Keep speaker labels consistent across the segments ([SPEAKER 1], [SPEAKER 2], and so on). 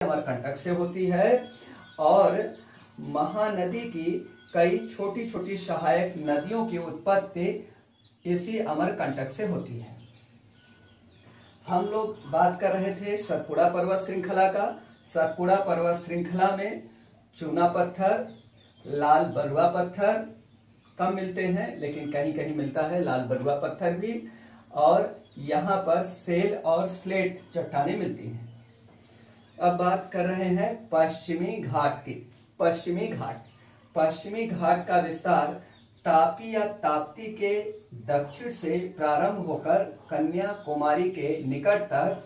[SPEAKER 1] अमरकंटक से होती है और महानदी की कई छोटी छोटी सहायक नदियों की उत्पत्ति इसी अमरकंटक से होती है। हम लोग बात कर रहे थे सतपुड़ा पर्वत श्रृंखला का। सतपुड़ा पर्वत श्रृंखला में चूना पत्थर, लाल बलुआ पत्थर कम मिलते हैं, लेकिन कहीं कहीं मिलता है लाल बलुआ पत्थर भी, और यहाँ पर सेल और स्लेट चट्टानें मिलती हैं। अब बात कर रहे हैं पश्चिमी घाट की। पश्चिमी घाट का विस्तार तापी या ताप्ती के दक्षिण से प्रारंभ होकर कन्याकुमारी के निकट तक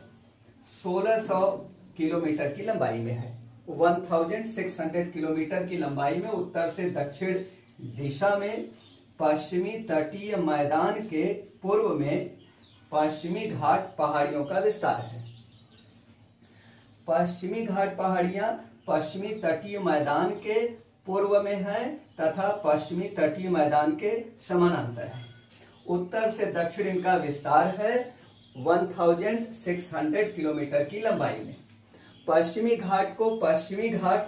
[SPEAKER 1] 1600 किलोमीटर की लंबाई में है। 1600 किलोमीटर की लंबाई में उत्तर से दक्षिण दिशा में पश्चिमी तटीय मैदान के पूर्व में पश्चिमी घाट पहाड़ियों का विस्तार है। पश्चिमी घाट पहाड़ियां पश्चिमी तटीय मैदान के पूर्व में है तथा पश्चिमी तटीय मैदान के समानांतर है। उत्तर से दक्षिण इनका विस्तार है 1600 किलोमीटर की लंबाई में। पश्चिमी घाट को पश्चिमी घाट,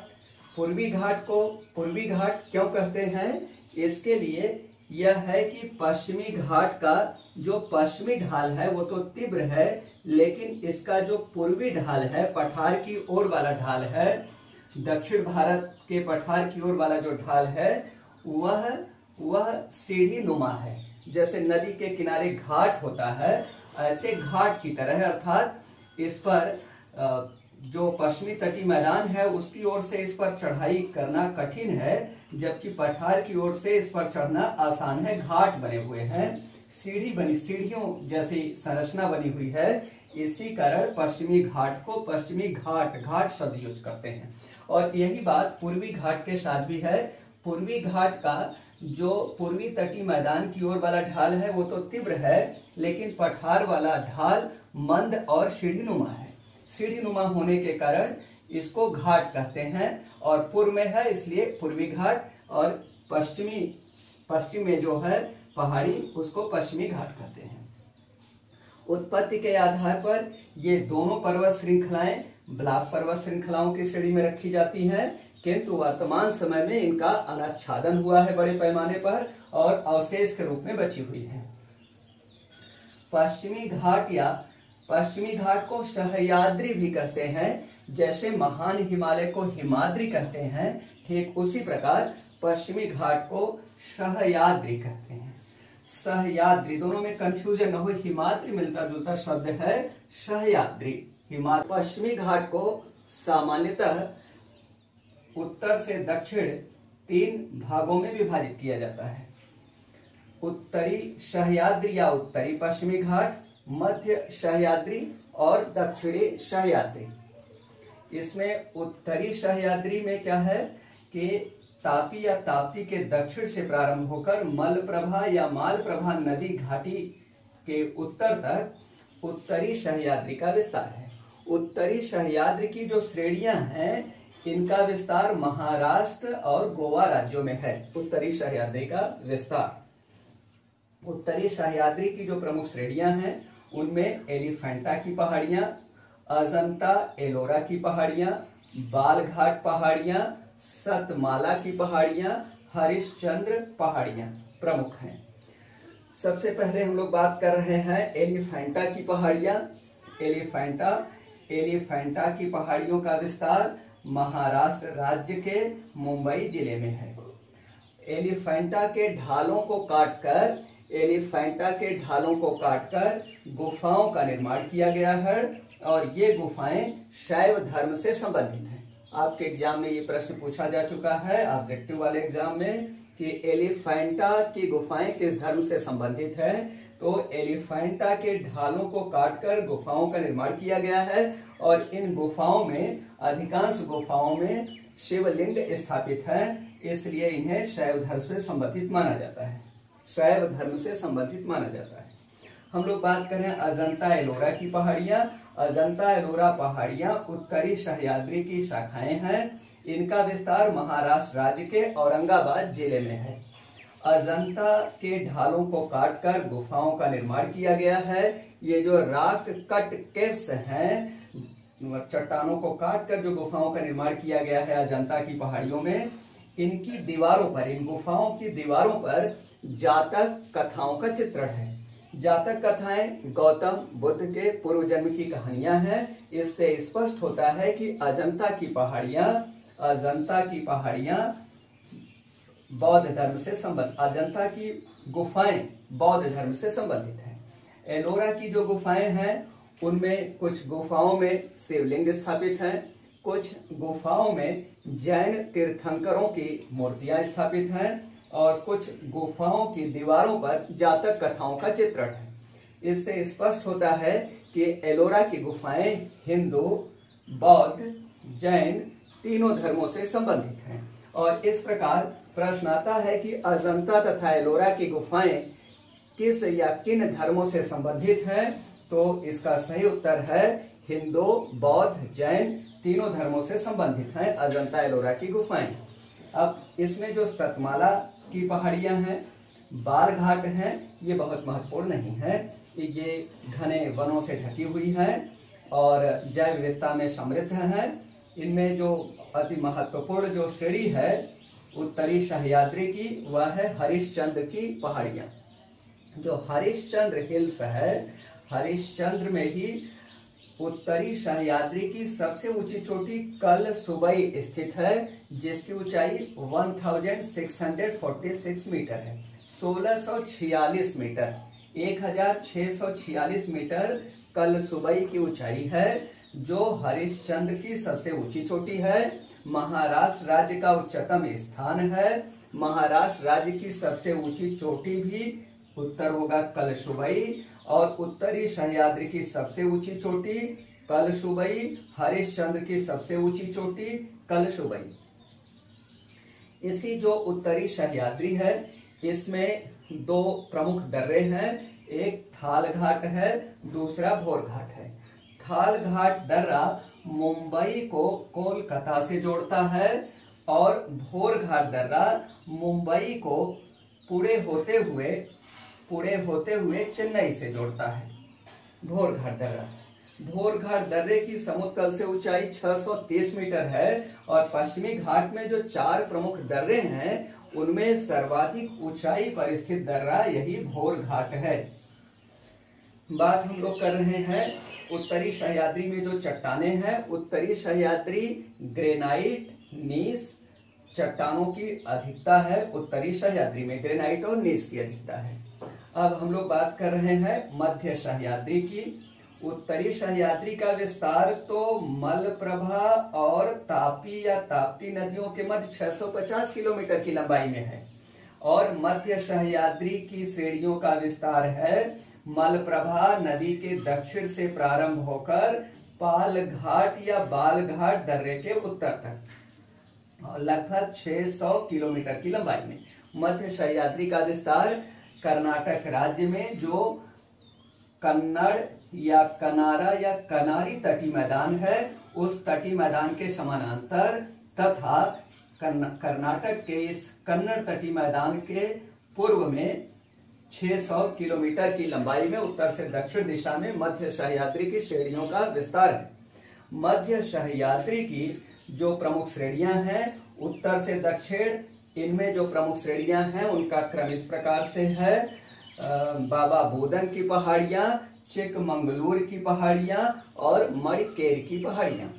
[SPEAKER 1] पूर्वी घाट को पूर्वी घाट क्यों कहते हैं? इसके लिए यह है कि पश्चिमी घाट का जो पश्चिमी ढाल है वो तो तीव्र है, लेकिन इसका जो पूर्वी ढाल है, पठार की ओर वाला ढाल है, दक्षिण भारत के पठार की ओर वाला जो ढाल है वह सीढ़ी नुमा है। जैसे नदी के किनारे घाट होता है, ऐसे घाट की तरह है, अर्थात इस पर जो पश्चिमी तटीय मैदान है उसकी ओर से इस पर चढ़ाई करना कठिन है, जबकि पठार की ओर से इस पर चढ़ना आसान है। घाट बने हुए हैं, सीढ़ियों जैसी संरचना बनी हुई है, इसी कारण पश्चिमी घाट को पश्चिमी घाट शब्द यूज करते हैं। और यही बात पूर्वी घाट के साथ भी है। पूर्वी घाट का जो पूर्वी तटीय मैदान की ओर वाला ढाल है वो तो तीव्र है, लेकिन पठार वाला ढाल मंद और सीढ़ीनुमा है। सीढ़ीनुमा होने के कारण इसको घाट कहते हैं, और पूर्व में है इसलिए पूर्वी घाट, और पश्चिम में जो है पहाड़ी उसको पश्चिमी घाट कहते हैं। उत्पत्ति के आधार पर ये दोनों पर्वत श्रृंखलाएं ब्लॉक पर्वत श्रृंखलाओं की श्रेणी में रखी जाती हैं, किंतु वर्तमान समय में इनका अनाच्छादन हुआ है बड़े पैमाने पर और अवशेष के रूप में बची हुई है। पश्चिमी घाट को सह्याद्री भी कहते हैं। जैसे महान हिमालय को हिमाद्री कहते हैं, ठीक उसी प्रकार पश्चिमी घाट को सह्याद्री कहते हैं। सह्याद्री, दोनों में कंफ्यूजन न हो, हिमाद्री मिलता जुलता शब्द है, सह्याद्री पश्चिमी घाट को सामान्यतः उत्तर से दक्षिण 3 भागों में विभाजित किया जाता है। उत्तरी सह्याद्री या उत्तरी पश्चिमी घाट, मध्य सह्याद्री और दक्षिणी सह्याद्री। इसमें उत्तरी सह्याद्री में क्या है कि तापी या ताप्ती के दक्षिण से प्रारंभ होकर मलप्रभा या मालप्रभा नदी घाटी के उत्तर तक उत्तरी सह्याद्री का विस्तार है। उत्तरी सह्याद्री की जो श्रेणियां हैं इनका विस्तार महाराष्ट्र और गोवा राज्यों में है। उत्तरी सह्याद्री का विस्तार। उत्तरी सह्याद्री की जो प्रमुख श्रेणियां हैं उनमें एलिफेंटा की पहाड़ियां, अजंता एलोरा की पहाड़ियां, बालघाट पहाड़ियां, सतमाला की पहाड़ियां, हरिश्चंद्र पहाड़ियां प्रमुख हैं। सबसे पहले हम लोग बात कर रहे हैं एलिफेंटा की पहाड़ियां। एलिफेंटा की पहाड़ियों का विस्तार महाराष्ट्र राज्य के मुंबई जिले में है। एलिफेंटा के ढालों को काटकर गुफाओं का निर्माण किया गया है, और ये गुफाएं शैव धर्म से संबंधित हैं। आपके एग्जाम में ये प्रश्न पूछा जा चुका है, ऑब्जेक्टिव वाले एग्जाम में, कि एलिफेंटा की गुफाएं किस धर्म से संबंधित है। तो एलिफेंटा के ढालों को काटकर गुफाओं का निर्माण किया गया है, और इन गुफाओं में अधिकांश गुफाओं में शिवलिंग स्थापित है, इसलिए इन्हें शैव धर्म से संबंधित माना जाता है। हम लोग बात करें अजंता एलोरा की पहाड़ियां। अजंता एलोरा पहाड़ियां उत्तरी सह्याद्री की शाखाएं हैं। इनका विस्तार महाराष्ट्र राज्य के औरंगाबाद जिले में है। अजंता के ढालों को काटकर गुफाओं का निर्माण किया गया है। ये जो रॉक कट केव्स हैं चट्टानों को काट कर जो गुफाओं का निर्माण किया गया है अजंता की पहाड़ियों में, इनकी दीवारों पर, इन गुफाओं की दीवारों पर जातक कथाओं का चित्रण है। जातक कथाएं गौतम बुद्ध के पूर्व जन्म की कहानियां हैं। इससे स्पष्ट होता है कि अजंता की पहाड़ियां बौद्ध धर्म से संबंधित, अजंता की गुफाएं बौद्ध धर्म से संबंधित हैं। एलोरा की जो गुफाएं हैं उनमें कुछ गुफाओं में शिवलिंग स्थापित हैं, कुछ गुफाओं में जैन तीर्थंकरों की मूर्तियां स्थापित हैं और कुछ गुफाओं की दीवारों पर जातक कथाओं का चित्रण है। इससे स्पष्ट होता है कि एलोरा की गुफाएं हिंदू, बौद्ध, जैन तीनों धर्मों से संबंधित हैं। और इस प्रकार प्रश्न आता है कि अजंता तथा एलोरा की गुफाएं किस या किन धर्मों से संबंधित हैं, तो इसका सही उत्तर है हिंदू, बौद्ध, जैन तीनों धर्मों से संबंधित हैं अजंता एलोरा की गुफाएं। अब इसमें जो सतमाला की पहाड़ियां हैं, बाल घाट हैं, ये बहुत महत्वपूर्ण नहीं है। ये घने वनों से ढकी हुई हैं और जैव विविधता में समृद्ध हैं। इनमें जो अति महत्वपूर्ण जो श्रेणी है उत्तरी सह्याद्री की, वह है हरिश्चंद्र की पहाड़ियां। जो हरिश्चंद्र हिल्स है, हरिश्चंद्र में ही उत्तरी सह्याद्री की सबसे ऊंची चोटी कलसुबई स्थित है, जिसकी ऊंचाई 1646 मीटर है। 1646 मीटर, 1646 मीटर कलसुबई की ऊंचाई है, जो हरिश्चंद्र की सबसे ऊंची चोटी है। महाराष्ट्र राज्य का उच्चतम स्थान है। महाराष्ट्र राज्य की सबसे ऊंची चोटी भी उत्तर होगा कलसुबई, और उत्तरी सह्याद्री की सबसे ऊंची चोटी कलसुबई, हरिश्चंद्र की सबसे ऊंची चोटी कलसुबई। इसी जो उत्तरी सह्याद्री है, इसमें दो प्रमुख दर्रे हैं, एक थाल घाट है, दूसरा भोर घाट है। थाल घाट दर्रा मुंबई को कोलकाता से जोड़ता है और भोर घाट दर्रा मुंबई को पूरे होते हुए चेन्नई से जोड़ता है। भोर घाट दर्रे की समुद्र तल से ऊंचाई 630 मीटर है और पश्चिमी घाट में जो 4 प्रमुख दर्रे हैं उनमें सर्वाधिक ऊंचाई पर स्थित दर्रा यही भोर घाट है। बात हम लोग कर रहे हैं उत्तरी सह्याद्री में जो चट्टानें हैं। उत्तरी सह्याद्री ग्रेनाइट, नीस चट्टानों की अधिकता है। उत्तरी सह्याद्री में ग्रेनाइट और नीस की अधिकता है। अब हम लोग बात कर रहे हैं मध्य सह्याद्री की। उत्तरी सह्याद्री का विस्तार तो मलप्रभा और तापी या ताप्ती नदियों के मध्य 650 किलोमीटर की लंबाई में है, और मध्य सह्याद्री की श्रेणियों का विस्तार है मलप्रभा नदी के दक्षिण से प्रारंभ होकर पालघाट या बालघाट दर्रे के उत्तर तक, और लगभग 600 किलोमीटर की लंबाई में। मध्य सह्याद्री का विस्तार कर्नाटक राज्य में जो कन्नड़ या कनारा या कनारी तटीय मैदान है, उस तटीय मैदान के समानांतर तथा कर्नाटक के इस कन्नड़ तटीय मैदान के पूर्व में 600 किलोमीटर की लंबाई में उत्तर से दक्षिण दिशा में मध्य सह्याद्री की श्रेणियों का विस्तार है। मध्य सह्याद्री की जो प्रमुख श्रेणियां हैं उत्तर से दक्षिण, इनमें जो प्रमुख श्रेणियां हैं उनका क्रम इस प्रकार से है। बाबा बोदन की पहाड़ियां, चिकमंगलूर की पहाड़ियां और मणिकेर की पहाड़ियां।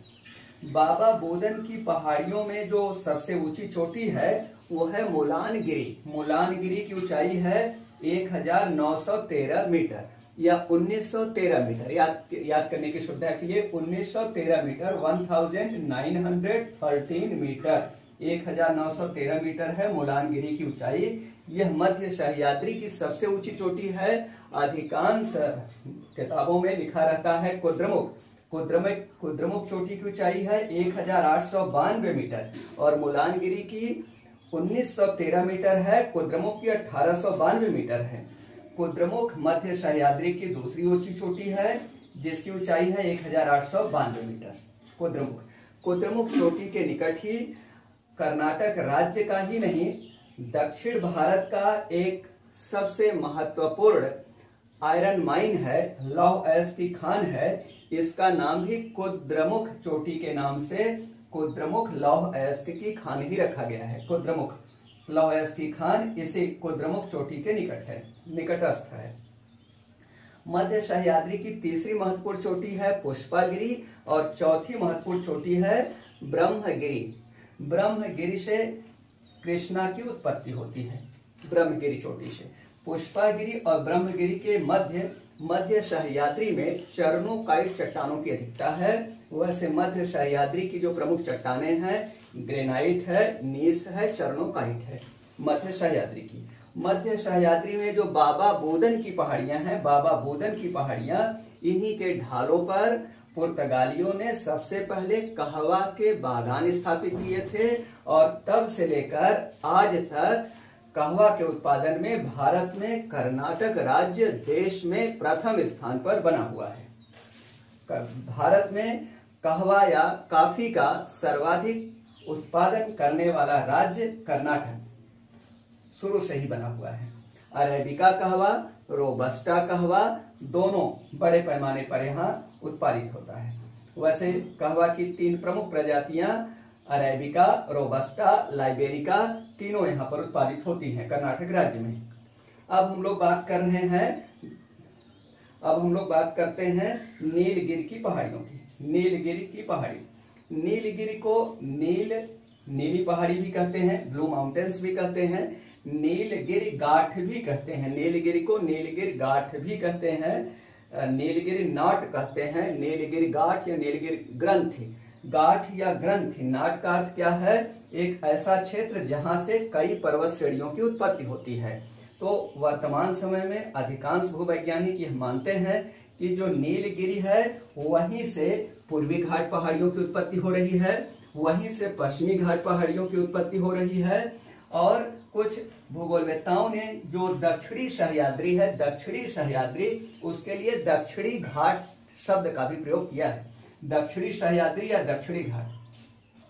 [SPEAKER 1] बाबा बोदन की पहाड़ियों में जो सबसे ऊंची चोटी है वो है मुलानगिरी। मुलानगिरी की ऊंचाई है 1913 मीटर या 1913 मीटर। याद करने की सुविधा के लिए 1913 मीटर 1913 मीटर 1913 मीटर है मुलानगिरी की ऊंचाई। यह मध्य सह्याद्री की सबसे ऊंची चोटी है। अधिकांश किताबों में लिखा रहता है कुद्रमुख चोटी की ऊंचाई है 1892 मीटर और मुलानगिरी की 1913 मीटर है। कुद्रमुख की 1892 मीटर है। कुद्रमुख मध्य सह्याद्री की दूसरी ऊंची चोटी है जिसकी ऊंचाई है 1892 मीटर। कुद्रमुख चोटी के निकट ही कर्नाटक राज्य का ही नहीं, दक्षिण भारत का एक सबसे महत्वपूर्ण आयरन माइन है, लौह अयस्क की खान है। इसका नाम भी कुद्रमुख चोटी के नाम से कुद्रमुख लौह अयस्क की खान ही रखा गया है। कुद्रमुख लौह अयस्क की खान इसी कुद्रमुख चोटी के निकटस्थ है। मध्य सह्याद्री की तीसरी महत्वपूर्ण चोटी है पुष्पागिरी और चौथी महत्वपूर्ण चोटी है ब्रह्मगिरी। ब्रह्मगिरी से कृष्णा की उत्पत्ति होती है, ब्रह्मगिरी चोटी से। पुष्पागिरी और ब्रह्मगिरी के मध्य सह्याद्री में चरणोकाइट चट्टानों की अधिकता है। वैसे मध्य सह्याद्री की जो प्रमुख चट्टानें हैं ग्रेनाइट है, नीस है, चरणोकाइट है मध्य सह्याद्री की। मध्य सह्याद्री में जो बाबा बोदन की पहाड़ियां हैं, बाबा बोदन की पहाड़ियां, इन्हीं के ढालों पर पुर्तगालियों ने सबसे पहले कहवा के बागान स्थापित किए थे और तब से लेकर आज तक कहवा के उत्पादन में भारत में कर्नाटक राज्य देश में प्रथम स्थान पर बना हुआ है। भारत में कहवा या कॉफी का सर्वाधिक उत्पादन करने वाला राज्य कर्नाटक शुरू से ही बना हुआ है। अरेबिका कहवा, रोबस्टा कहवा दोनों बड़े पैमाने पर यहाँ उत्पादित होता है। वैसे कहवा की 3 प्रमुख प्रजातियां अरेबिका, रोबस्टा, लाइबेरिका तीनों यहाँ पर उत्पादित होती हैं कर्नाटक राज्य में। अब हम लोग बात करते हैं नीलगिरी की पहाड़ियों की। नीलगिरी की पहाड़ी, नीलगिरी को नीली पहाड़ी भी कहते हैं, ब्लू माउंटेन्स भी कहते हैं, नीलगिरी गाठ भी कहते हैं। नीलगिरी को नीलगिरी गाठ भी कहते हैं, नीलगिरी नाट कहते हैं, नीलगिरी गाठ या नीलगिरी ग्रंथि। गाठ या ग्रंथि, नाट का अर्थ क्या है? एक ऐसा क्षेत्र जहां से कई पर्वत श्रेणियों की उत्पत्ति होती है। तो वर्तमान समय में अधिकांश भूवैज्ञानिक यह मानते हैं कि जो नीलगिरी है वहीं से पूर्वी घाट पहाड़ियों की उत्पत्ति हो रही है, वहीं से पश्चिमी घाट पहाड़ियों की उत्पत्ति हो रही है। और कुछ भूगोलवेत्ताओं ने जो दक्षिणी सह्याद्री है, दक्षिणी सह्याद्री, उसके लिए दक्षिणी घाट शब्द का भी प्रयोग किया है। दक्षिणी सह्याद्री या दक्षिणी घाट,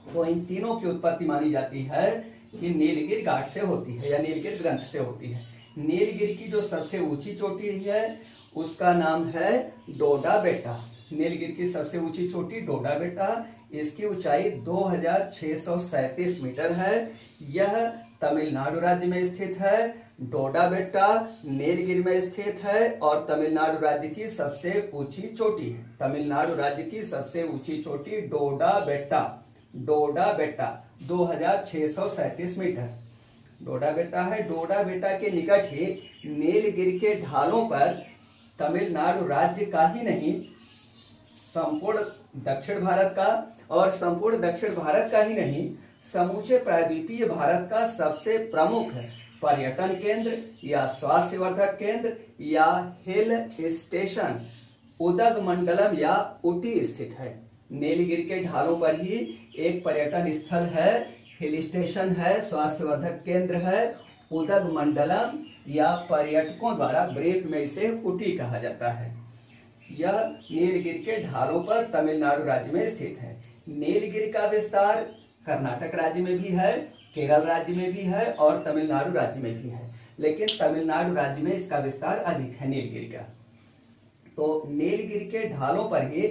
[SPEAKER 1] तो इन तीनों की उत्पत्ति मानी जाती है कि नीलगिरी घाट से होती है या नीलगिरी ग्रंथ से होती है। नीलगिरी की जो सबसे ऊंची चोटी है उसका नाम है डोडा बेटा। नीलगिरी की सबसे ऊंची चोटी डोडा बेटा, इसकी ऊंचाई 2637 मीटर है। यह तमिलनाडु राज्य में स्थित है। डोडा बेटा नीलगिरी में स्थित है और तमिलनाडु राज्य की सबसे ऊंची चोटी है। तमिलनाडु राज्य की सबसे ऊंची चोटी डोडा बेटा, डोडा बेटा 2637 मीटर डोडा बेटा है। डोडा बेटा के निकट ही नीलगिरी के ढालों पर तमिलनाडु राज्य का ही नहीं, संपूर्ण दक्षिण भारत का, और संपूर्ण दक्षिण भारत का ही नहीं, समूचे प्रायद्वीपीय भारत का सबसे प्रमुख पर्यटन केंद्र या स्वास्थ्यवर्धक केंद्र या हिल स्टेशन उदगमंडलम या ऊटी स्थित है। नीलगिरी के ढालों पर ही एक पर्यटन स्थल है, हिल स्टेशन है, स्वास्थ्यवर्धक केंद्र है, उदगमंडलम या पर्यटकों द्वारा ब्रीफ में इसे ऊटी कहा जाता है। यह नीलगिरी के ढालों पर तमिलनाडु राज्य में स्थित है। नीलगिरी का विस्तार कर्नाटक राज्य में भी है, केरल राज्य में भी है और तमिलनाडु राज्य में भी है, लेकिन तमिलनाडु राज्य में इसका विस्तार अधिक है नीलगिरी का। तो नीलगिरी के ढालों पर ही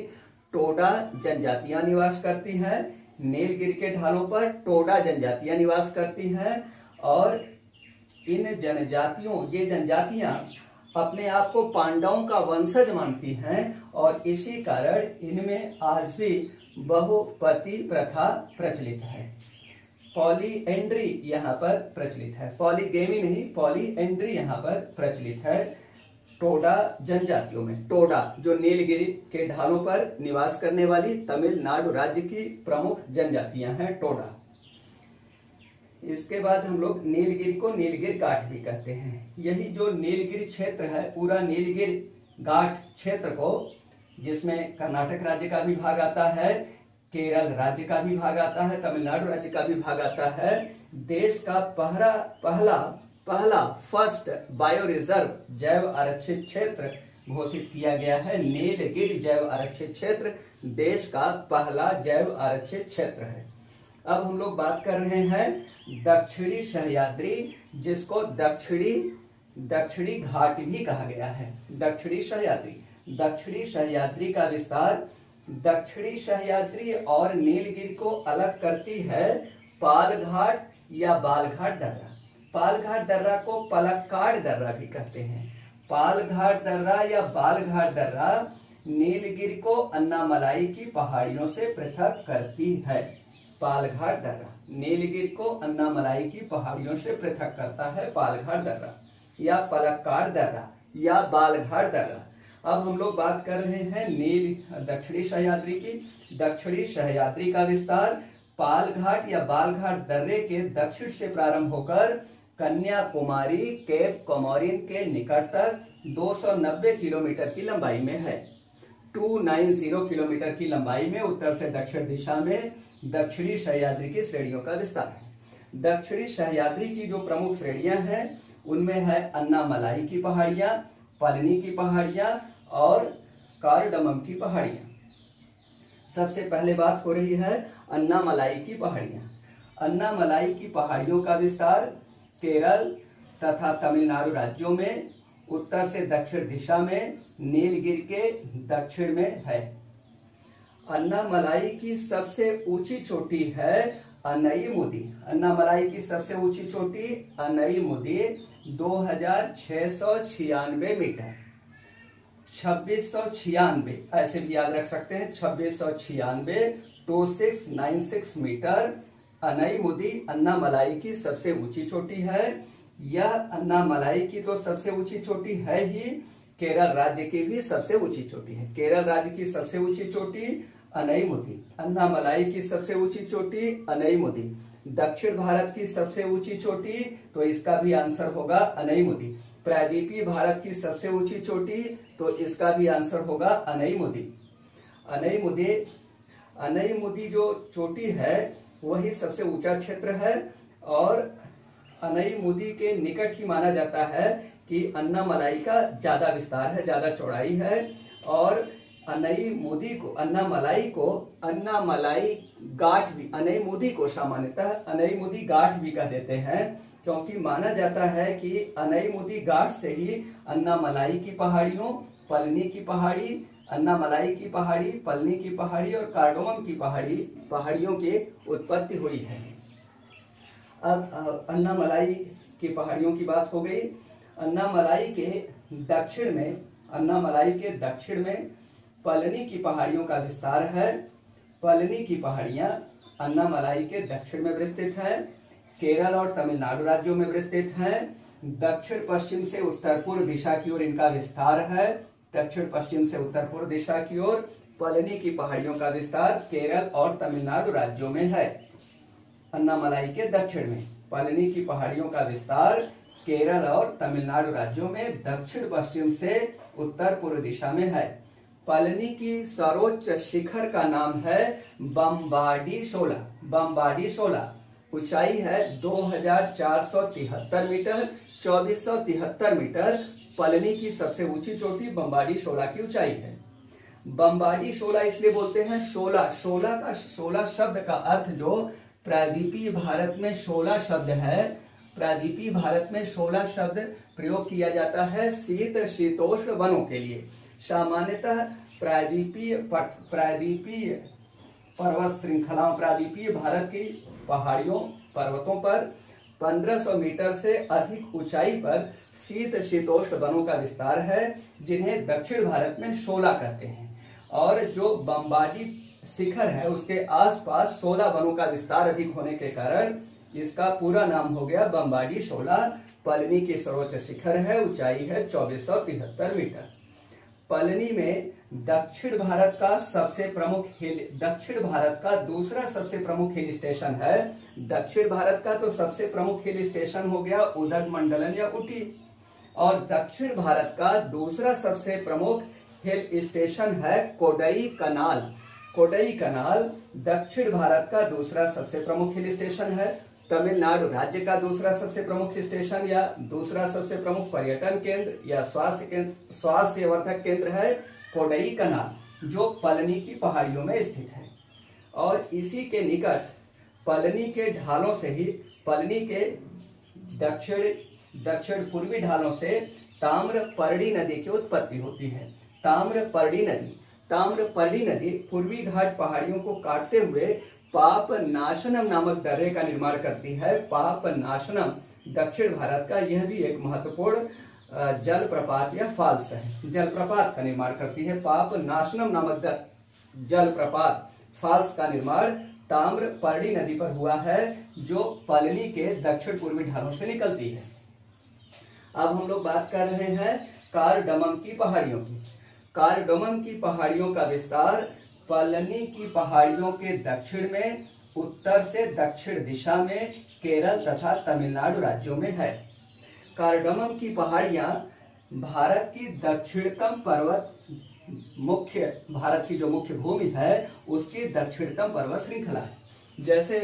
[SPEAKER 1] टोडा जनजातियां निवास करती हैं। नीलगिरी के ढालों पर टोडा जनजातियां निवास करती हैं और इन जनजातियों, ये जनजातियां अपने आप को पांडवों का वंशज मानती हैं और इसी कारण इनमें आज भी बहुपति प्रथा प्रचलित है। पॉलीएंड्री यहाँ पर प्रचलित है, पॉलीगेमी नहीं, पॉलीएंड्री यहाँ पर प्रचलित है टोडा जनजातियों में। टोडा जो नीलगिरी के ढालों पर निवास करने वाली तमिलनाडु राज्य की प्रमुख जनजातियां हैं, टोडा। इसके बाद हम लोग नीलगिरी को नीलगिरी गाठ भी कहते हैं। यही जो नीलगिरी क्षेत्र है, पूरा नीलगिरी गाठ क्षेत्र को, जिसमें कर्नाटक राज्य का भी भाग आता है, केरल राज्य का भी भाग आता है, तमिलनाडु राज्य का भी भाग आता है, देश का पहला फर्स्ट बायो रिजर्व जैव आरक्षित क्षेत्र घोषित किया गया है। नीलगिरी जैव आरक्षित क्षेत्र देश का पहला जैव आरक्षित क्षेत्र है। अब हम लोग बात कर रहे हैं दक्षिणी सह्याद्री, जिसको दक्षिणी घाट भी कहा गया है। दक्षिणी सह्याद्री, दक्षिणी सह्याद्री का विस्तार। दक्षिणी सह्याद्री और नीलगिरी को अलग करती है पालघाट या बालघाट दर्रा। पालघाट दर्रा को पलक्काड़ दर्रा भी कहते हैं। पालघाट दर्रा या बालघाट दर्रा नीलगिरी को अन्नामलाई की पहाड़ियों से पृथक करती है। पालघाट दर्रा नीलगिरी को अन्नामलाई की पहाड़ियों से पृथक करता है पालघाट दर्रा या पलक्काड़ दर्रा या बालघाट दर्रा। अब हम लोग बात कर रहे हैं दक्षिणी सह्याद्री की। दक्षिणी सह्याद्री का विस्तार पालघाट या बालघाट दर्रे के दक्षिण से प्रारंभ होकर कन्याकुमारी केप कोमोरिन के निकट तक 290 किलोमीटर की लंबाई में है। 290 किलोमीटर की लंबाई में उत्तर से दक्षिण दिशा में दक्षिणी सह्याद्री की श्रेणियों का विस्तार है। दक्षिणी सह्याद्री की जो प्रमुख श्रेणियां हैं उनमें है अन्नामलाई की पहाड़ियां, पलनी की पहाड़ियां और कार्डमम की पहाड़ियां। सबसे पहले बात हो रही है अन्नामलाई की पहाड़ियां। अन्नामलाई की पहाड़ियों का विस्तार केरल तथा तमिलनाडु राज्यों में उत्तर से दक्षिण दिशा में नीलगिरी के दक्षिण में है। अन्नामलाई की सबसे ऊंची चोटी है अनईमुदी। अन्नामलाई की सबसे ऊंची चोटी अनईमुदी 2696 मीटर, 2696 ऐसे भी याद रख सकते हैं, 2696 2696 मीटर अनईमुदी अन्नामलाई की सबसे ऊंची चोटी है। यह अन्नामलाई की तो सबसे ऊंची चोटी है ही, केरल राज्य की भी सबसे ऊंची चोटी है। केरल राज्य की सबसे ऊंची चोटी अनईमुदी, अन्नामलाई की सबसे ऊंची चोटी अनईमुदी। दक्षिण भारत की सबसे ऊंची चोटी, तो इसका भी आंसर होगा अनईमुदी। प्रायद्वीपीय भारत की सबसे ऊंची चोटी, तो इसका भी आंसर होगा अनईमुदी। अनईमुदी जो चोटी है वही सबसे ऊंचा क्षेत्र है और अनईमुदी के निकट ही माना जाता है कि अन्नामलाई का ज्यादा विस्तार है, ज्यादा चौड़ाई है। और अन्नामलाई गांठ भी, अनईमुदी को सामान्यतः अनईमुदी गांठ भी कह देते हैं, क्योंकि माना जाता है कि अनईमुदी गांठ से ही अन्नामलाई की पहाड़ियों, पलनी की पहाड़ी, अन्नामलाई की पहाड़ी, पलनी की पहाड़ी और कार्डोमम की पहाड़ियों की उत्पत्ति हुई है। अब अन्नामलाई की पहाड़ियों की बात हो गई। अन्नामलाई के दक्षिण में पलनी की पहाड़ियों का विस्तार है। पलनी की पहाड़ियां अन्नामलाई के दक्षिण में विस्तृत है, केरल और तमिलनाडु राज्यों में विस्तृत है। दक्षिण पश्चिम से उत्तर पूर्व दिशा की ओर इनका विस्तार है। दक्षिण पश्चिम से उत्तर पूर्व दिशा की ओर पलनी की पहाड़ियों का विस्तार केरल और तमिलनाडु राज्यों में है। अन्नामलाई के दक्षिण में पलनी की पहाड़ियों का विस्तार केरल और तमिलनाडु राज्यों में दक्षिण पश्चिम से उत्तर पूर्व दिशा में है। पलनी की सर्वोच्च शिखर का नाम है बम्बाडी शोला। ऊंचाई है 2473 मीटर, 2473 मीटर पलनी की सबसे ऊंची चोटी बम्बाडी शोला की ऊंचाई है। बम्बाडी शोला इसलिए बोलते हैं शोला शब्द का अर्थ जो प्रायद्वीपीय भारत में शोला शब्द है, प्रायद्वीपीय भारत में शोला शब्द प्रयोग किया जाता है शीतोष्ण वनों के लिए। सामान्यतः प्रायद्वीपीय पर्वत श्रृंखलाओं, प्रायद्वीपीय भारत की पर्वतों पर 1500 मीटर से अधिक ऊंचाई पर शीतोष्ण वनों का विस्तार है, जिन्हें दक्षिण भारत में शोला कहते हैं। और जो बम्बाडी शिखर है उसके आसपास 16 वनों का विस्तार अधिक होने के कारण इसका पूरा नाम हो गया बम्बाडी शोला। पलनी की सर्वोच्च शिखर है, ऊंचाई है 2473 मीटर। पलनी में दक्षिण भारत का दूसरा सबसे प्रमुख हिल स्टेशन है। दक्षिण भारत का तो सबसे प्रमुख हिल स्टेशन हो गया उदगमंडलम या ऊटी, और दक्षिण भारत का दूसरा सबसे प्रमुख हिल स्टेशन है कोडई कनाल दक्षिण भारत का दूसरा सबसे प्रमुख हिल स्टेशन है। तमिलनाडु राज्य का दूसरा सबसे प्रमुख स्टेशन या दूसरा सबसे प्रमुख पर्यटन केंद्र या स्वास्थ्य वर्धक केंद्र है कोडई कनाल, जो पलनी की पहाड़ियों में स्थित है। और इसी के निकट पलनी के ढालों से ही, पलनी के दक्षिण पूर्वी ढालों से ताम्रपर्णी नदी की उत्पत्ति होती है। ताम्रपर्णी नदी। ताम्रपर्णी नदी पूर्वी घाट पहाड़ियों को काटते हुए पापनाशनम नामक दर्रे का निर्माण करती है। पापनाशनम दक्षिण भारत का यह भी एक महत्वपूर्ण जलप्रपात या फॉल्स है, जलप्रपात का निर्माण करती है। पापनाशनम नामक जलप्रपात फॉल्स का निर्माण ताम्रपर्णी नदी पर हुआ है, जो पलनी के दक्षिण पूर्वी ढालों से निकलती है। अब हम लोग बात कर रहे हैं कार्डमम की पहाड़ियों की। कार्डमम की पहाड़ियों का विस्तार पलनी की पहाड़ियों के दक्षिण में उत्तर से दक्षिण दिशा में केरल तथा तमिलनाडु राज्यों में है। कार्डमम की पहाड़ियां भारत की दक्षिणतम पर्वत भारत की जो मुख्य भूमि है उसकी दक्षिणतम पर्वत श्रृंखला है। जैसे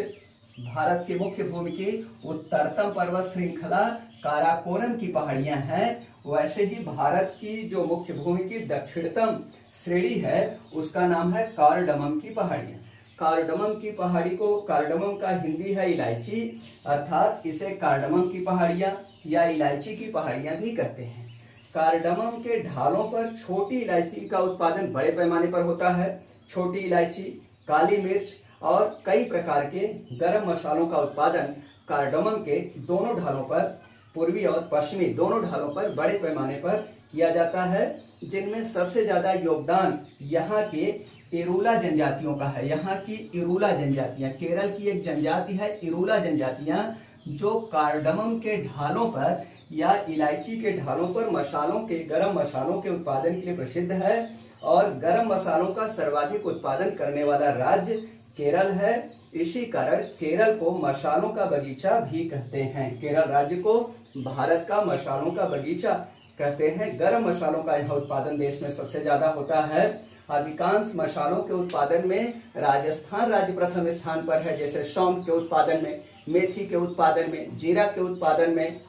[SPEAKER 1] भारत की मुख्य भूमि की उत्तरतम पर्वत श्रृंखला काराकोरम की पहाड़ियां हैं, वैसे ही भारत की जो मुख्य भूमि की दक्षिणतम श्रेणी है उसका नाम है कार्डमम की पहाड़ियां। कार्डमम की पहाड़ी को, कार्डमम का हिंदी है इलायची, अर्थात इसे कार्डमम की पहाड़ियां या इलायची की पहाड़ियां भी कहते हैं। कार्डमम के ढालों पर छोटी इलायची का उत्पादन बड़े पैमाने पर होता है। छोटी इलायची, काली मिर्च और कई प्रकार के गरम मसालों का उत्पादन कार्डमम के दोनों ढालों पर, पूर्वी और पश्चिमी दोनों ढालों पर बड़े पैमाने पर किया जाता है, जिनमें सबसे ज्यादा योगदान यहाँ के इरूला जनजातियों का है। यहाँ की इरूला जनजातियां, केरल की एक जनजाति है इरूला जनजातियां, जो कार्डमम के ढालों पर या इलायची के ढालों पर मसालों के, गरम मसालों के उत्पादन के लिए प्रसिद्ध है। और गरम मसालों का सर्वाधिक उत्पादन करने वाला राज्य केरल है। इसी कारण केरल को मसालों का बगीचा भी कहते हैं। केरल राज्य को भारत का मसालों का बगीचा कहते हैं। गरम मसालों का यह उत्पादन देश में सबसे ज्यादा होता है। अधिकांश मसालों के उत्पादन में राजस्थान राज्य प्रथम स्थान पर है। जैसे सौंफ के उत्पादन में, मेथी के उत्पादन में, जीरा के उत्पादन में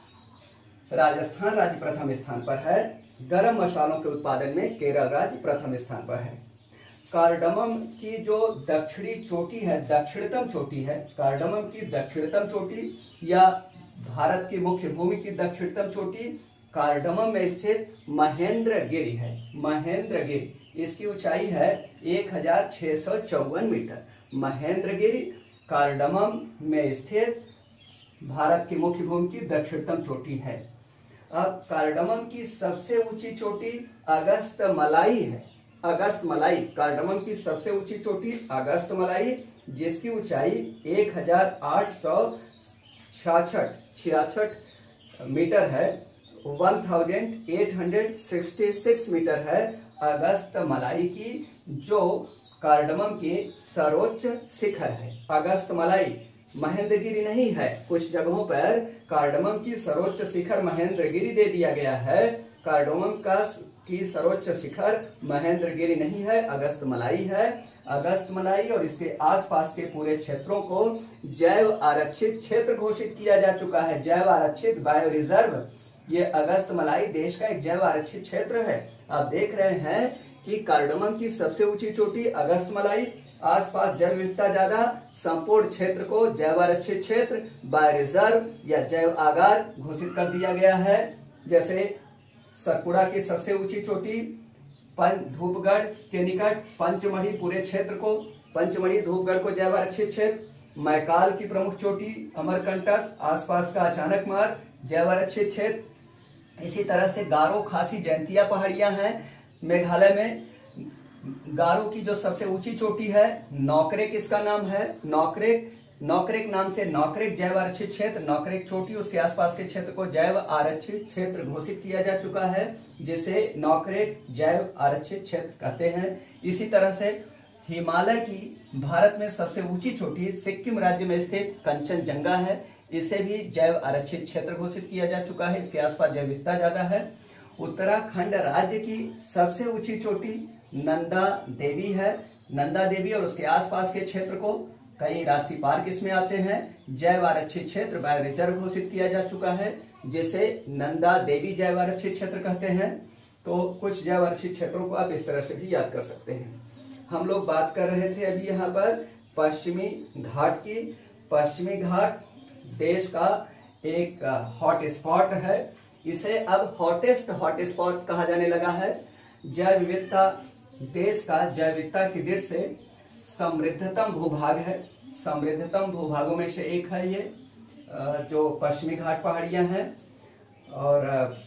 [SPEAKER 1] राजस्थान राज्य प्रथम स्थान पर है। गरम मसालों के उत्पादन में केरल राज्य प्रथम स्थान पर है। कार्डमम की जो दक्षिणी चोटी है, दक्षिणतम चोटी है, कार्डमम की दक्षिणतम चोटी या भारत की मुख्य भूमि की दक्षिणतम चोटी कार्डमम में स्थित महेंद्रगिरी है। महेंद्रगिरी, इसकी ऊंचाई है 1654 मीटर। महेंद्रगिरी कार्डमम में स्थित भारत की मुख्य भूमि की दक्षिणतम चोटी है। अब कार्डमम की सबसे ऊंची चोटी अगस्त्यमलाई है। अगस्त्यमलाई, कार्डमम की सबसे ऊंची चोटी अगस्त्यमलाई, जिसकी ऊंचाई 1866 मीटर है, 1866 मीटर है अगस्त्यमलाई की, जो कार्डमम की सर्वोच्च शिखर है। अगस्त्यमलाई महेंद्रगिरी नहीं है, कुछ जगहों पर कार्डमम की सर्वोच्च शिखर महेंद्रगिरी दे दिया गया है। कार्डमम की सर्वोच्च शिखर महेंद्रगिरी नहीं है, अगस्त्यमलाई है। अगस्त्यमलाई और इसके आसपास के पूरे क्षेत्रों को जैव आरक्षित क्षेत्र घोषित किया जा चुका है। जैव आरक्षित, बायो रिजर्व, ये अगस्त्यमलाई देश का एक जैव आरक्षित क्षेत्र है। आप देख रहे हैं कि कार्डमम की सबसे ऊंची चोटी अगस्त्यमलाई, आसपास जैव विविधता ज्यादा, संपूर्ण क्षेत्र को जैव आरक्षित क्षेत्र, बायो रिजर्व या जैव आगार घोषित कर दिया गया है। जैसे सतपुड़ा की सबसे ऊंची चोटी धूपगढ़ के निकट पंचमढ़ी, पूरे क्षेत्र को, पंचमढ़ी धूपगढ़ को जैव आरक्षित क्षेत्र। मैकाल की प्रमुख चोटी अमरकंटक, आसपास का अचानक मार्ग, जैव आरक्षित क्षेत्र। इसी तरह से गारो, खासी, जयंतिया पहाड़ियां हैं मेघालय में। गारो की जो सबसे ऊंची चोटी है नौकरेक, इसका नाम है नौकरेक। नौकरेक नाम से नौकरेक जैव आरक्षित क्षेत्र, नौकरेक चोटी, उसके आसपास के क्षेत्र को जैव आरक्षित क्षेत्र घोषित किया जा चुका है, जिसे नौकरेक जैव आरक्षित क्षेत्र कहते हैं। इसी तरह से हिमालय की भारत में सबसे ऊंची चोटी सिक्किम राज्य में स्थित कंचनजंगा है, इसे भी जैव आरक्षित क्षेत्र घोषित किया जा चुका है। इसके आसपास जैव विविधता ज्यादा है। उत्तराखंड राज्य की सबसे ऊंची चोटी नंदा देवी है। नंदा देवी और उसके आसपास के क्षेत्र को, कई राष्ट्रीय पार्क इसमें आते हैं, जैव आरक्षित क्षेत्र, बायो रिजर्व घोषित किया जा चुका है, जिसे नंदा देवी जैव आरक्षित क्षेत्र कहते हैं। तो कुछ जैव आरक्षित क्षेत्रों को आप इस तरह से भी याद कर सकते हैं। हम लोग बात कर रहे थे अभी यहाँ पर पश्चिमी घाट की। पश्चिमी घाट देश का एक हॉट स्पॉट है। इसे अब हॉटेस्ट हॉट स्पॉट कहा जाने लगा है। जैव विविधता देश का जैव विविधता की दृष्टि से समृद्धतम भूभाग है। समृद्धतम भूभागों में से एक है ये जो पश्चिमी घाट पहाड़ियां हैं और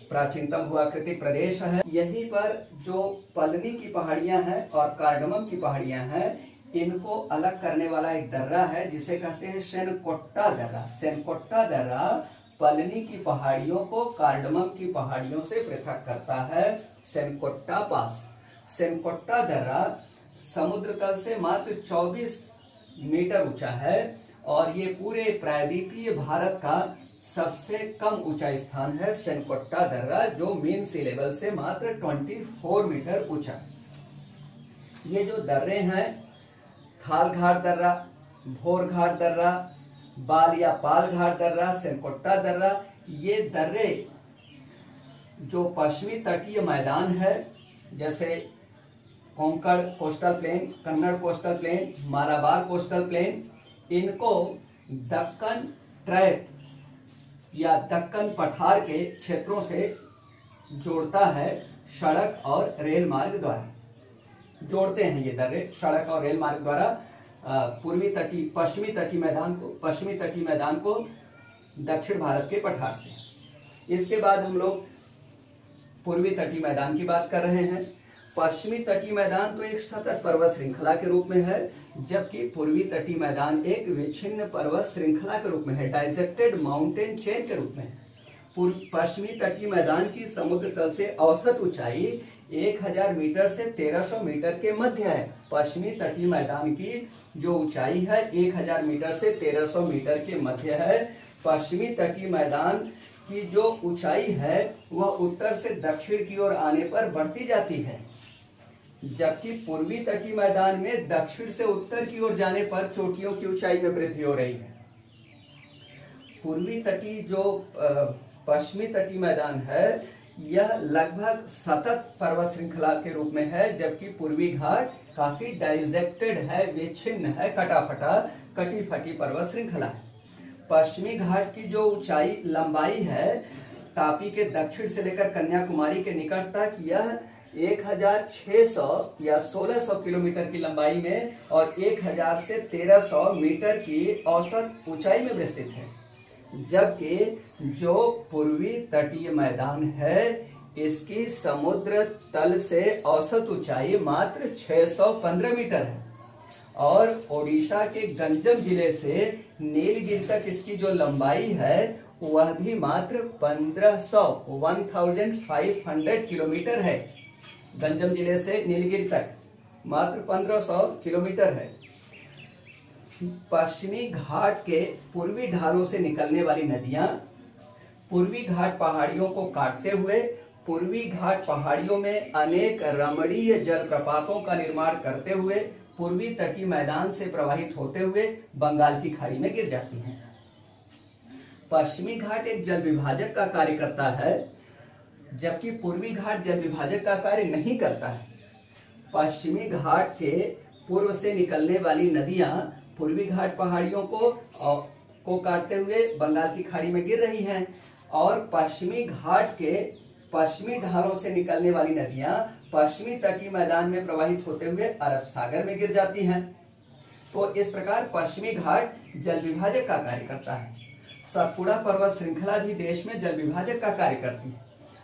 [SPEAKER 1] प्राचीनतम भूआकृतिक प्रदेश है। यहीं पर जो पलनी की पहाड़ियां हैं और कार्डमम की पहाड़ियां हैं, इनको अलग करने वाला एक दर्रा है जिसे कहते हैं सेनकोट्टा दर्रा। सेनकोट्टा दर्रा पलनी की पहाड़ियों को कार्डमम की पहाड़ियों से पृथक करता है। सेनकोट्टा पास। सेनकोट्टा दर्रा समुद्र तल से मात्र 24 मीटर ऊंचा है और ये पूरे प्रायद्वीपीय भारत का सबसे कम ऊंचा स्थान है। सेनकोट्टा दर्रा जो मीन सी लेवल से मात्र 24 मीटर ऊंचा। ये जो दर्रे हैं, थाल घाट दर्रा, भोर घाट दर्रा, बाल या पाल घाट दर्रा, सेनकोट्टा दर्रा, ये दर्रे जो पश्चिमी तटीय मैदान है जैसे Konkan coastal plain, Kannada coastal plain, Malabar coastal plain, इनको दक्कन ट्रैप या दक्कन पठार के क्षेत्रों से जोड़ता है। सड़क और रेल मार्ग द्वारा जोड़ते हैं ये दर्रे सड़क और रेल मार्ग द्वारा पश्चिमी तटीय मैदान को दक्षिण भारत के पठार से। इसके बाद हम लोग पूर्वी तटीय मैदान की बात कर रहे हैं। पश्चिमी तटीय मैदान तो एक सतत पर्वत श्रृंखला के रूप में है, जबकि पूर्वी तटीय मैदान एक विच्छिन्न पर्वत श्रृंखला के रूप में है, डाइसेक्टेड माउंटेन चेन के रूप में है। पश्चिमी तटीय मैदान की समुद्र तल से औसत ऊंचाई 1000 मीटर से 1300 मीटर के मध्य है। पश्चिमी तटीय मैदान की जो ऊंचाई है 1000 मीटर से 1300 मीटर के मध्य है। पश्चिमी तटीय मैदान की जो ऊंचाई है वह उत्तर से दक्षिण की ओर आने पर बढ़ती जाती है, जबकि पूर्वी तटीय मैदान में दक्षिण से उत्तर की ओर जाने पर चोटियों की ऊंचाई में वृद्धि हो रही है। पूर्वी तटीय जो पश्चिमी तटीय मैदान है यह लगभग सतत पर्वत श्रृंखला के रूप में है, जबकि पूर्वी घाट काफी डाइसेक्टेड है, विच्छिन्न है, कटी फटी पर्वत श्रृंखला है। पश्चिमी घाट की जो ऊंचाई लंबाई है तापी के दक्षिण से लेकर कन्याकुमारी के निकट तक, यह 1600 या 1600 किलोमीटर की लंबाई में और 1000 से 1300 मीटर की औसत ऊंचाई में विस्तृत है, जबकि जो पूर्वी तटीय मैदान है इसकी समुद्र तल से औसत ऊंचाई मात्र 615 मीटर है और ओडिशा के गंजम जिले से नीलगिरी तक इसकी जो लंबाई है वह भी मात्र 1500 किलोमीटर है। गंजम जिले से नीलगिरी तक मात्र 1500 किलोमीटर है। पश्चिमी घाट के पूर्वी ढालों से निकलने वाली नदियां पूर्वी घाट पहाड़ियों को काटते हुए पूर्वी घाट पहाड़ियों में अनेक रमणीय जलप्रपातों का निर्माण करते हुए पूर्वी तटीय मैदान से प्रवाहित होते हुए बंगाल की खाड़ी में गिर जाती हैं। पश्चिमी घाट एक जल विभाजक का कार्य करता है, जबकि पूर्वी घाट जल विभाजक का कार्य नहीं करता है। पश्चिमी घाट के पूर्व से निकलने वाली नदियां पूर्वी घाट पहाड़ियों को काटते हुए बंगाल की खाड़ी में गिर रही हैं और पश्चिमी घाट के पश्चिमी ढालों से निकलने वाली नदियां पश्चिमी तटीय मैदान में प्रवाहित होते हुए अरब सागर में गिर जाती हैं। तो इस प्रकार पश्चिमी घाट जल विभाजक का कार्य करता है। सतपुड़ा पर्वत श्रृंखला भी देश में जल विभाजक का कार्य करती है।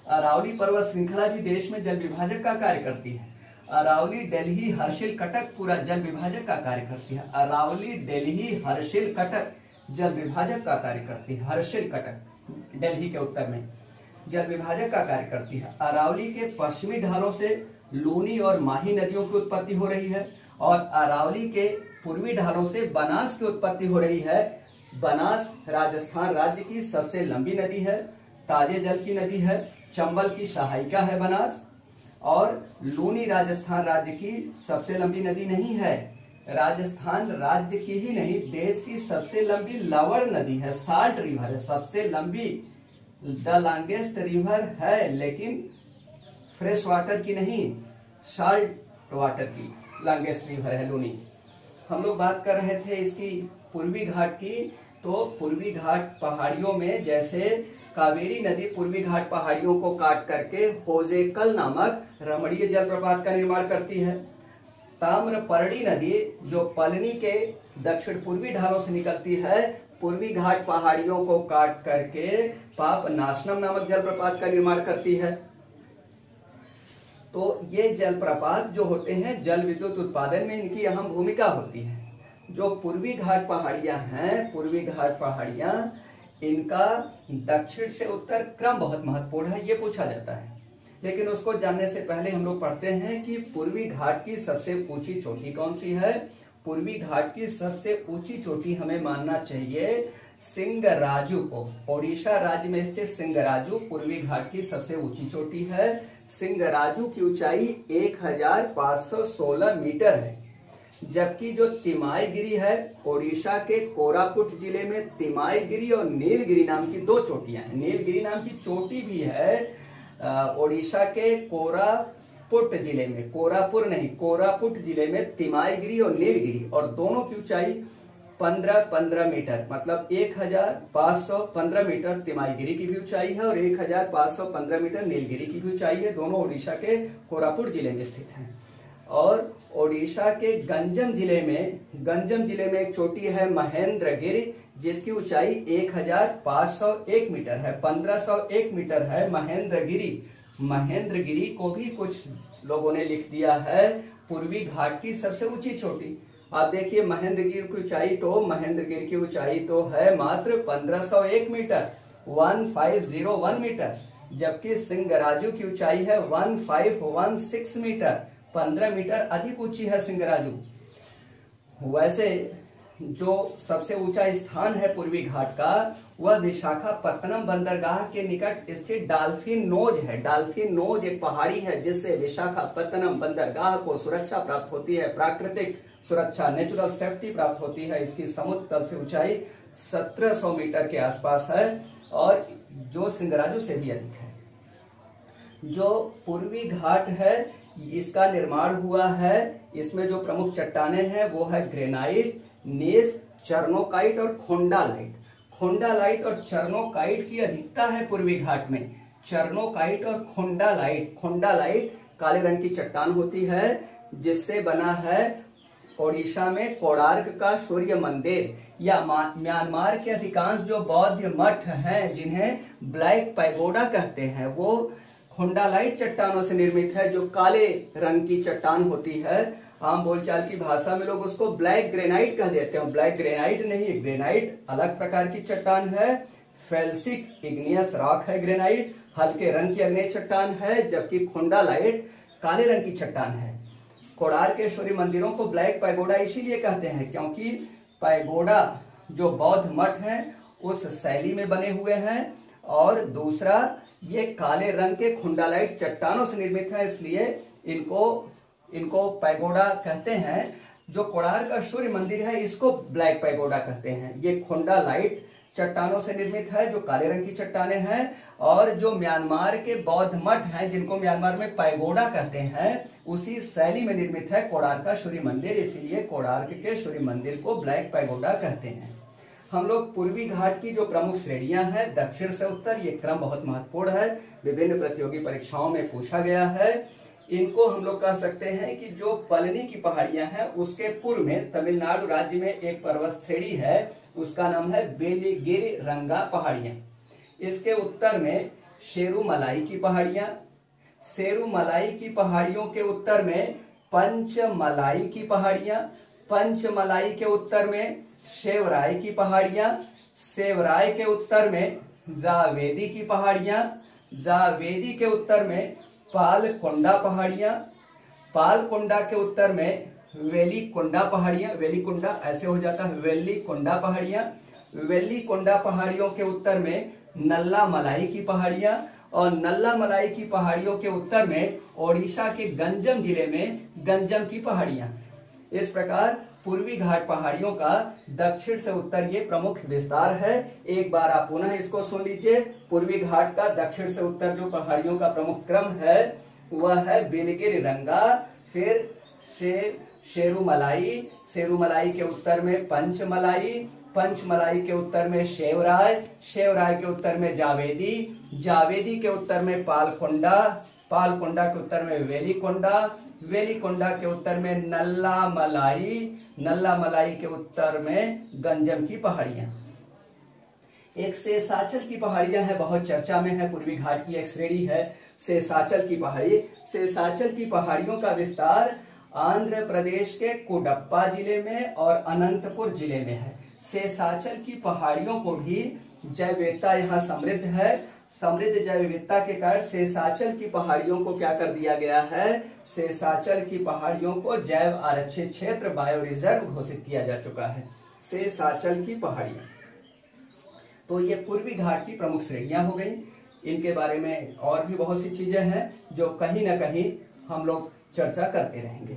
[SPEAKER 1] अरावली पर्वत श्रृंखला भी देश में जल विभाजक का कार्य करती है। अरावली दिल्ली हर्षिल कटक पूरा जल विभाजक का कार्य करती है। अरावली दिल्ली हर्षिल कटक जल विभाजक का कार्य करती है। हर्षिल कटक दिल्ली के उत्तर में जल विभाजक का कार्य करती है। अरावली के पश्चिमी ढालों से लूनी और माही नदियों की उत्पत्ति हो रही है और अरावली के पूर्वी ढालों से बनास की उत्पत्ति हो रही है। बनास राजस्थान राज्य की सबसे लंबी नदी है, ताजे जल की नदी है। चंबल की सहायिका है बनास और लूनी राजस्थान राज्य की सबसे लंबी नदी नहीं है। राजस्थान राज्य की ही नहीं देश की सबसे लंबी लवण नदी है, साल्ट रिवर है, सबसे लंबी द लॉन्गेस्ट रिवर है, लेकिन फ्रेश वाटर की नहीं, साल्ट वाटर की लॉन्गेस्ट रिवर है लूनी। हम लोग बात कर रहे थे इसकी पूर्वी घाट की तो पूर्वी घाट पहाड़ियों में जैसे कावेरी नदी पूर्वी घाट पहाड़ियों को काट करके होजेकल नामक रमणीय जलप्रपात का निर्माण करती है। ताम्रपर्णी नदी जो पलनी के दक्षिण पूर्वी ढालों से निकलती है, पूर्वी घाट पहाड़ियों को काट करके पापनाशनम नामक जलप्रपात का निर्माण करती है। तो ये जलप्रपात जो होते हैं जल विद्युत उत्पादन में इनकी अहम भूमिका होती है। जो पूर्वी घाट पहाड़ियां हैं, पूर्वी घाट पहाड़ियां, इनका दक्षिण से उत्तर क्रम बहुत महत्वपूर्ण है, ये पूछा जाता है। लेकिन उसको जानने से पहले हम लोग पढ़ते हैं कि पूर्वी घाट की सबसे ऊंची चोटी कौन सी है। पूर्वी घाट की सबसे ऊंची चोटी हमें मानना चाहिए सिंगराजू को। ओडिशा राज्य में स्थित सिंगराजू पूर्वी घाट की सबसे ऊंची चोटी है। सिंगराजू की ऊंचाई 1516 मीटर है। जबकि जो तिमाईगिरी है, ओडिशा के कोरापुट जिले में तिमाईगिरी और नीलगिरी नाम की दो चोटियां हैं। नीलगिरी नाम की चोटी भी है ओडिशा के कोरापुट जिले में, कोरापुर नहीं, कोरापुट जिले में तिमाईगिरी और नीलगिरी, और दोनों की ऊंचाई 15-15 मीटर, मतलब 1515 मीटर तिमाईगिरी की भी ऊंचाई है और 1515 मीटर नीलगिरी की भी ऊंचाई है। दोनों ओडिशा के कोरापुट जिले में स्थित हैं। और ओडिशा के गंजम जिले में एक चोटी है महेंद्रगिरी, जिसकी ऊंचाई 1501 मीटर है, 1501 मीटर है महेंद्रगिरी। महेंद्रगिरी को भी कुछ लोगों ने लिख दिया है पूर्वी घाट की सबसे ऊंची चोटी। आप देखिए महेंद्रगिरी की ऊंचाई तो है मात्र 1501 मीटर, 1501 मीटर, जबकि सिंगराजू की ऊंचाई है 1516 मीटर, 15 मीटर अधिक ऊंची है सिंगराजू। वैसे जो सबसे ऊंचा स्थान है पूर्वी घाट का, वह विशाखापत्तनम बंदरगाह के निकट स्थित डॉल्फिन नोज है। डॉल्फिन नोज एक पहाड़ी है जिससे विशाखापत्तनम बंदरगाह को सुरक्षा प्राप्त होती है, प्राकृतिक सुरक्षा, नेचुरल सेफ्टी प्राप्त होती है। इसकी समुद्र तल से ऊंचाई 1700 मीटर के आसपास है और जो सिंगराजू से भी अधिक है। जो पूर्वी घाट है इसका निर्माण हुआ है, इसमें जो प्रमुख चट्टाने हैं वो है ग्रेनाइट, नीस, चर्नोकाइट और खोंडालाइट। खोंडालाइट और चर्नोकाइट की अधिकता है पूर्वी घाट में। चर्नोकाइट और खोंडालाइट काले रंग की चट्टान होती है जिससे बना है ओडिशा में कोणार्क का सूर्य मंदिर, या म्यांमार के अधिकांश जो बौद्ध मठ हैं जिन्हें ब्लैक पैगोडा कहते हैं, वो खोंडालाइट चट्टानों से निर्मित है, जो काले रंग की चट्टान होती है। आम बोलचाल की भाषा में लोग उसको ब्लैक ग्रेनाइट कह देते हैं। ब्लैक ग्रेनाइट नहीं, ग्रेनाइट अलग प्रकार की चट्टान है। फेल्सिक इग्नियस रॉक है ग्रेनाइट, हल्के रंग की अग्नेय चट्टान है, जबकि खोंडालाइट काले रंग की चट्टान है। कोणार्क के सूर्य मंदिरों को ब्लैक पैगोडा इसीलिए कहते हैं क्योंकि पैगोडा जो बौद्ध मठ हैं उस शैली में बने हुए हैं, और दूसरा ये काले रंग के खोंडालाइट चट्टानों से निर्मित है, इसलिए इनको पैगोडा कहते हैं। जो कोणार्क का सूर्य मंदिर है इसको ब्लैक पैगोडा कहते हैं। ये खोंडालाइट चट्टानों से निर्मित है जो काले रंग की चट्टाने हैं, और जो म्यांमार के बौद्ध मठ हैं जिनको म्यांमार में पैगोडा कहते हैं, उसी शैली में निर्मित है कोणार्क का सूर्य मंदिर, इसीलिए कोणार्क के सूर्य मंदिर को ब्लैक पैगोडा कहते हैं। हम लोग पूर्वी घाट की जो प्रमुख श्रेणियां हैं दक्षिण से उत्तर, ये क्रम बहुत महत्वपूर्ण है, विभिन्न प्रतियोगी परीक्षाओं में पूछा गया है। इनको हम लोग कह सकते हैं कि जो पलनी की पहाड़ियां हैं उसके पूर्व में तमिलनाडु राज्य में एक पर्वत श्रेणी है, उसका नाम है वेलीगिरी रंगा पहाड़ियां। इसके उत्तर में शेरुमलाई की पहाड़ियां, शेरुमलाई की पहाड़ियों के उत्तर में पंचमलाई की पहाड़ियां, पंचमलाई के उत्तर में शेवराय की पहाड़ियां, शेवराय के उत्तर में जावेदी की पहाड़ियां, जावेदी के उत्तर में पालकोंडा पहाड़ियां, पालकोंडा के उत्तर में वेलीकोंडा पहाड़ियां, वेलीकोंडा ऐसे हो जाता है वेलीकोंडा पहाड़ियां, वेलीकोंडा पहाड़ियों के उत्तर में नल्ला मलाई की पहाड़ियां, और नल्ला मलाई की पहाड़ियों के उत्तर में ओडिशा के गंजम जिले में गंजम की पहाड़ियां। इस प्रकार पूर्वी घाट पहाड़ियों का दक्षिण से उत्तर ये प्रमुख विस्तार है। एक बार आप पुनः इसको सुन लीजिए। पूर्वी घाट का दक्षिण से उत्तर जो पहाड़ियों का प्रमुख क्रम है वह है वेलीगिरी रंगा, फिर शेरुमलाई, शेरुमलाई के उत्तर में पंचमलाई, पंचमलाई के उत्तर में शेवराय, शेवराय के उत्तर में जावेदी, जावेदी के उत्तर में पालकोंडा, पालकोंडा के उत्तर में वेलिकोंडा, वेलिकोंडा के उत्तर में नल्ला मलाई, नल्ला मलाई के उत्तर में गंजम की पहाड़ियां। एक शेषाचल की पहाड़ियां है, बहुत चर्चा में है, पूर्वी घाट की एक श्रेणी है शेषाचल की पहाड़ी। शेषाचल की पहाड़ियों का विस्तार आंध्र प्रदेश के कोडप्पा जिले में और अनंतपुर जिले में है। शेषाचल की पहाड़ियों को भी जैव विविधता यहाँ समृद्ध है, समृद्ध जैव विविधता के कारण शेषाचल की पहाड़ियों को क्या कर दिया गया है, शेषाचल की पहाड़ियों को जैव आरक्षित क्षेत्र बायो रिजर्व घोषित किया जा चुका है। शेषाचल की पहाड़ियां, तो ये पूर्वी घाट की प्रमुख श्रेणियां हो गई। इनके बारे में और भी बहुत सी चीजें हैं जो कहीं ना कहीं हम लोग चर्चा करते रहेंगे।